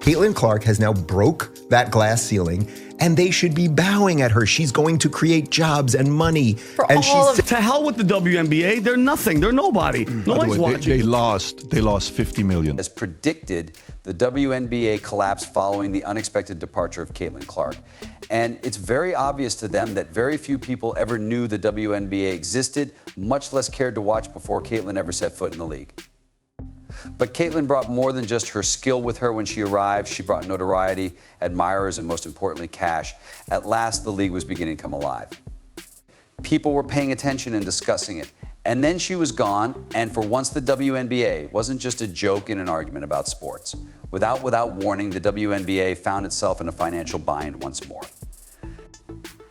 Caitlin Clark has now broke that glass ceiling, and they should be bowing at her. She's going to create jobs and money. To hell with the WNBA. They're nothing. They're nobody. Nobody's watching. They lost $50 million. As predicted, the WNBA collapsed following the unexpected departure of Caitlin Clark. And it's very obvious to them that very few people ever knew the WNBA existed, much less cared to watch before Caitlin ever set foot in the league. But Caitlin brought more than just her skill with her when she arrived. She brought notoriety, admirers, and most importantly, cash. At last, the league was beginning to come alive. People were paying attention and discussing it. And then she was gone, and for once the WNBA wasn't just a joke in an argument about sports. Without warning, the WNBA found itself in a financial bind once more.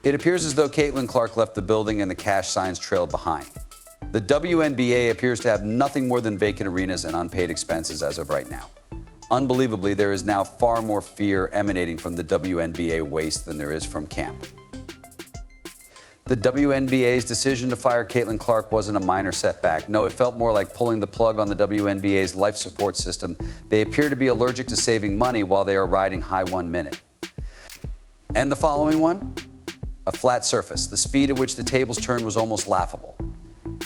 It appears as though Caitlin Clark left the building and the cash signs trailed behind. The WNBA appears to have nothing more than vacant arenas and unpaid expenses as of right now. Unbelievably, there is now far more fear emanating from the WNBA waste than there is from camp. The WNBA's decision to fire Caitlin Clark wasn't a minor setback. No, it felt more like pulling the plug on the WNBA's life support system. They appear to be allergic to saving money while they are riding high 1 minute. And the following one? A flat surface. The speed at which the tables turned was almost laughable.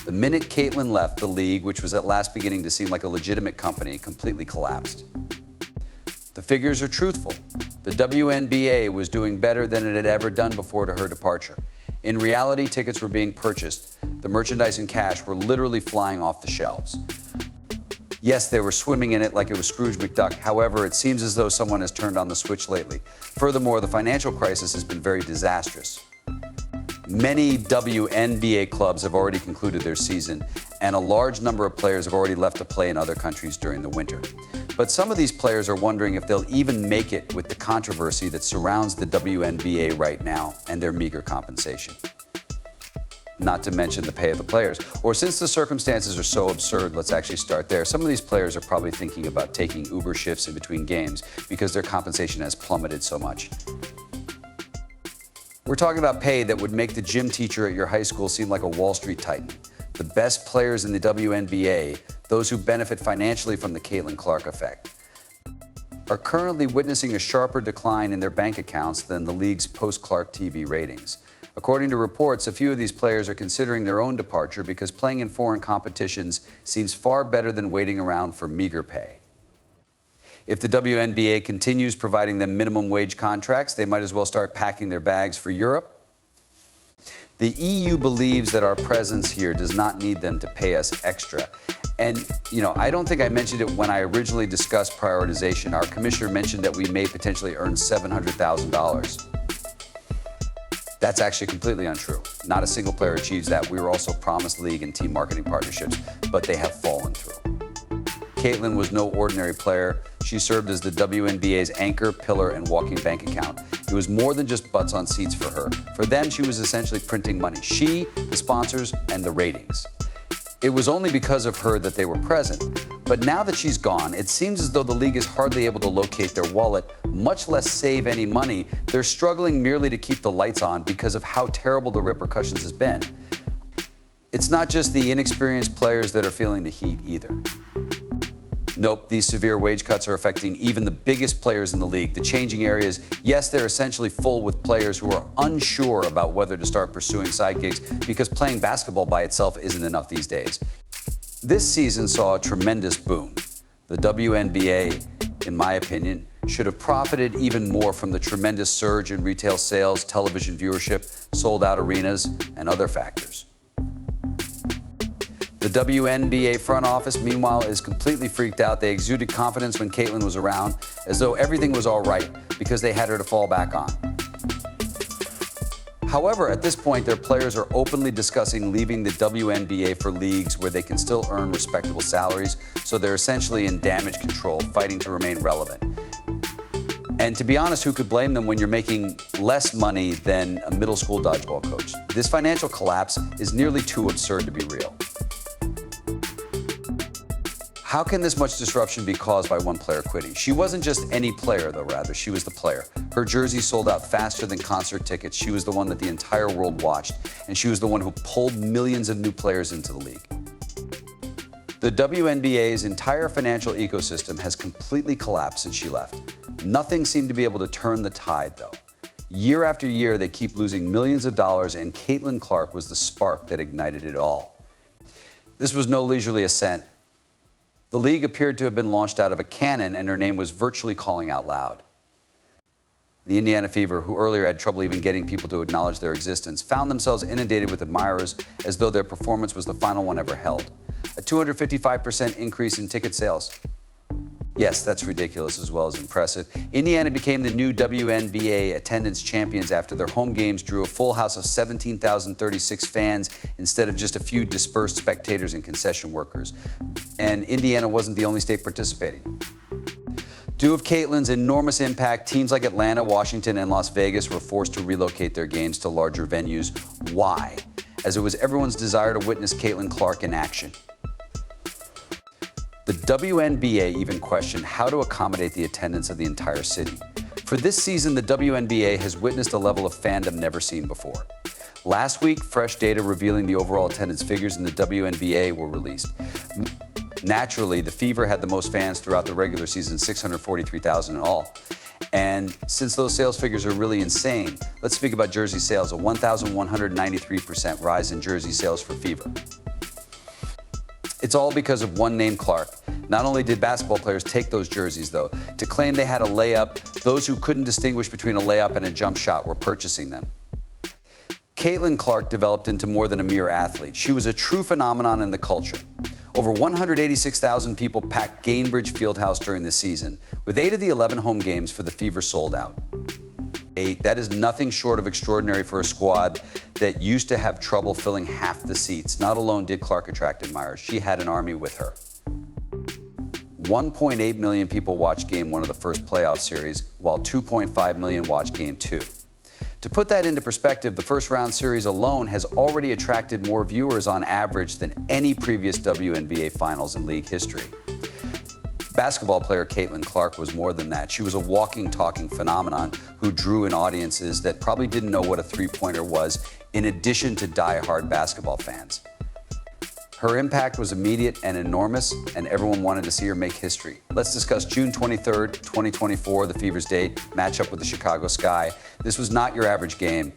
The minute Caitlin left, the league, which was at last beginning to seem like a legitimate company, completely collapsed. The figures are truthful. The WNBA was doing better than it had ever done before to her departure. In reality, tickets were being purchased. The merchandise and cash were literally flying off the shelves. Yes, they were swimming in it like it was Scrooge McDuck. However, it seems as though someone has turned on the switch lately. Furthermore, the financial crisis has been very disastrous. Many WNBA clubs have already concluded their season, and a large number of players have already left to play in other countries during the winter. But some of these players are wondering if they'll even make it with the controversy that surrounds the WNBA right now and their meager compensation. Not to mention the pay of the players. Or since the circumstances are so absurd, let's actually start there. Some of these players are probably thinking about taking Uber shifts in between games because their compensation has plummeted so much. We're talking about pay that would make the gym teacher at your high school seem like a Wall Street titan. The best players in the WNBA, those who benefit financially from the Caitlin Clark effect, are currently witnessing a sharper decline in their bank accounts than the league's post-Clark TV ratings. According to reports, a few of these players are considering their own departure because playing in foreign competitions seems far better than waiting around for meager pay. If the WNBA continues providing them minimum wage contracts, they might as well start packing their bags for Europe. The EU believes that our presence here does not need them to pay us extra. And, I don't think I mentioned it when I originally discussed prioritization. Our commissioner mentioned that we may potentially earn $700,000. That's actually completely untrue. Not a single player achieves that. We were also promised league and team marketing partnerships, but they have fallen through. Caitlin was no ordinary player. She served as the WNBA's anchor, pillar, and walking bank account. It was more than just butts on seats for her. For them, she was essentially printing money. She, the sponsors, and the ratings. It was only because of her that they were present. But now that she's gone, it seems as though the league is hardly able to locate their wallet, much less save any money. They're struggling merely to keep the lights on because of how terrible the repercussions has been. It's not just the inexperienced players that are feeling the heat either. Nope, these severe wage cuts are affecting even the biggest players in the league. The changing areas, yes, they're essentially full with players who are unsure about whether to start pursuing side gigs because playing basketball by itself isn't enough these days. This season saw a tremendous boom. The WNBA, in my opinion, should have profited even more from the tremendous surge in retail sales, television viewership, sold-out arenas, and other factors. The WNBA front office, meanwhile, is completely freaked out. They exuded confidence when Caitlin was around, as though everything was all right because they had her to fall back on. However, at this point, their players are openly discussing leaving the WNBA for leagues where they can still earn respectable salaries, so they're essentially in damage control, fighting to remain relevant. And to be honest, who could blame them when you're making less money than a middle school dodgeball coach? This financial collapse is nearly too absurd to be real. How can this much disruption be caused by one player quitting? She wasn't just any player, though, rather. She was the player. Her jersey sold out faster than concert tickets. She was the one that the entire world watched, and she was the one who pulled millions of new players into the league. The WNBA's entire financial ecosystem has completely collapsed since she left. Nothing seemed to be able to turn the tide, though. Year after year, they keep losing millions of dollars, and Caitlin Clark was the spark that ignited it all. This was no leisurely ascent. The league appeared to have been launched out of a cannon, and her name was virtually calling out loud. The Indiana Fever, who earlier had trouble even getting people to acknowledge their existence, found themselves inundated with admirers as though their performance was the final one ever held. A 255% increase in ticket sales. Yes, that's ridiculous as well as impressive. Indiana became the new WNBA attendance champions after their home games drew a full house of 17,036 fans instead of just a few dispersed spectators and concession workers. And Indiana wasn't the only state participating. Due to Caitlin's enormous impact, teams like Atlanta, Washington, and Las Vegas were forced to relocate their games to larger venues. Why? As it was everyone's desire to witness Caitlin Clark in action. The WNBA even questioned how to accommodate the attendance of the entire city. For this season, the WNBA has witnessed a level of fandom never seen before. Last week, fresh data revealing the overall attendance figures in the WNBA were released. Naturally, the Fever had the most fans throughout the regular season, 643,000 in all. And since those sales figures are really insane, let's speak about jersey sales, a 1,193% rise in jersey sales for Fever. It's all because of one name, Clark. Not only did basketball players take those jerseys, though, to claim they had a layup, those who couldn't distinguish between a layup and a jump shot were purchasing them. Caitlin Clark developed into more than a mere athlete. She was a true phenomenon in the culture. Over 186,000 people packed Gainbridge Fieldhouse during the season, with 8 of the 11 home games for the Fever sold out. That is nothing short of extraordinary for a squad that used to have trouble filling half the seats. Not alone did Clark attract admirers, she had an army with her. 1.8 million people watched Game 1 of the first playoff series, while 2.5 million watched Game 2. To put that into perspective, the first round series alone has already attracted more viewers on average than any previous WNBA finals in league history. Basketball player Caitlin Clark was more than that. She was a walking, talking phenomenon who drew in audiences that probably didn't know what a three-pointer was, in addition to die-hard basketball fans. Her impact was immediate and enormous, and everyone wanted to see her make history. Let's discuss June 23rd, 2024, the Fever's date, matchup with the Chicago Sky. This was not your average game.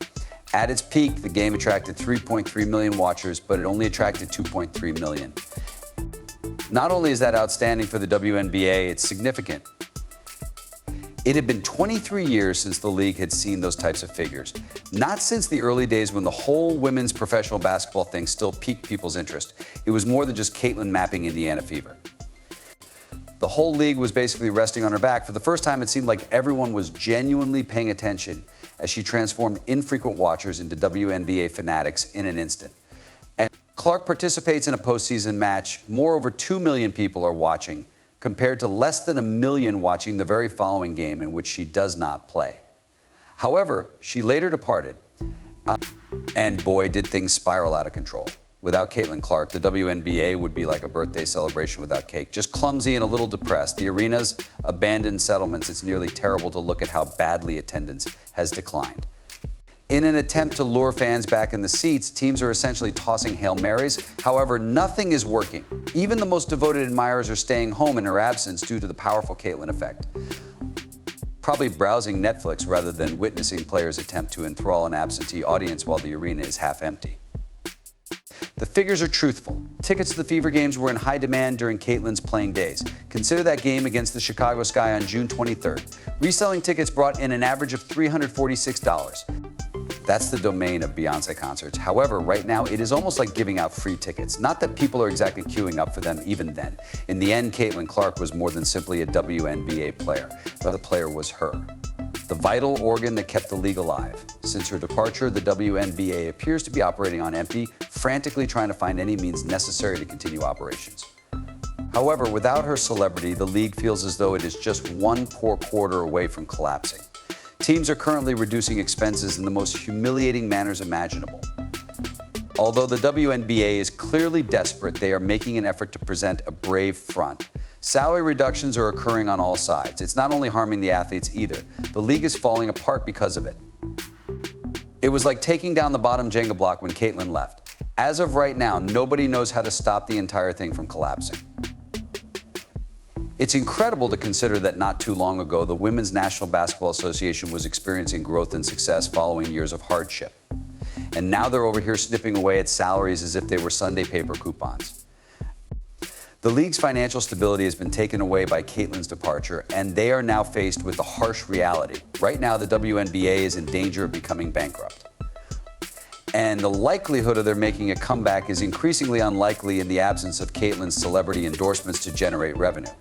At its peak, the game attracted 3.3 million watchers, but it only attracted 2.3 million. Not only is that outstanding for the WNBA, it's significant. It had been 23 years since the league had seen those types of figures. Not since the early days when the whole women's professional basketball thing still piqued people's interest. It was more than just Caitlin mapping Indiana Fever. The whole league was basically resting on her back. For the first time, it seemed like everyone was genuinely paying attention as she transformed infrequent watchers into WNBA fanatics in an instant. And Clark participates in a postseason match. Moreover, 2 million people are watching, compared to less than 1 million watching the very following game in which she does not play. However, she later departed, and boy, did things spiral out of control. Without Caitlin Clark, the WNBA would be like a birthday celebration without cake, just clumsy and a little depressed. The arenas, abandoned settlements. It's nearly terrible to look at how badly attendance has declined. In an attempt to lure fans back in the seats, teams are essentially tossing Hail Marys. However, nothing is working. Even the most devoted admirers are staying home in her absence due to the powerful Caitlin effect. Probably browsing Netflix rather than witnessing players attempt to enthrall an absentee audience while the arena is half empty. The figures are truthful. Tickets to the Fever games were in high demand during Caitlin's playing days. Consider that game against the Chicago Sky on June 23rd. Reselling tickets brought in an average of $346. That's the domain of Beyonce concerts. However, right now, it is almost like giving out free tickets. Not that people are exactly queuing up for them even then. In the end, Caitlin Clark was more than simply a WNBA player. The player was her, the vital organ that kept the league alive. Since her departure, the WNBA appears to be operating on empty, frantically trying to find any means necessary to continue operations. However, without her celebrity, the league feels as though it is just one poor quarter away from collapsing. Teams are currently reducing expenses in the most humiliating manners imaginable. Although the WNBA is clearly desperate, they are making an effort to present a brave front. Salary reductions are occurring on all sides. It's not only harming the athletes either. The league is falling apart because of it. It was like taking down the bottom Jenga block when Caitlin left. As of right now, nobody knows how to stop the entire thing from collapsing. It's incredible to consider that not too long ago, the Women's National Basketball Association was experiencing growth and success following years of hardship. And now they're over here snipping away at salaries as if they were Sunday paper coupons. The league's financial stability has been taken away by Caitlin's departure, and they are now faced with the harsh reality. Right now, the WNBA is in danger of becoming bankrupt. And the likelihood of their making a comeback is increasingly unlikely in the absence of Caitlin's celebrity endorsements to generate revenue.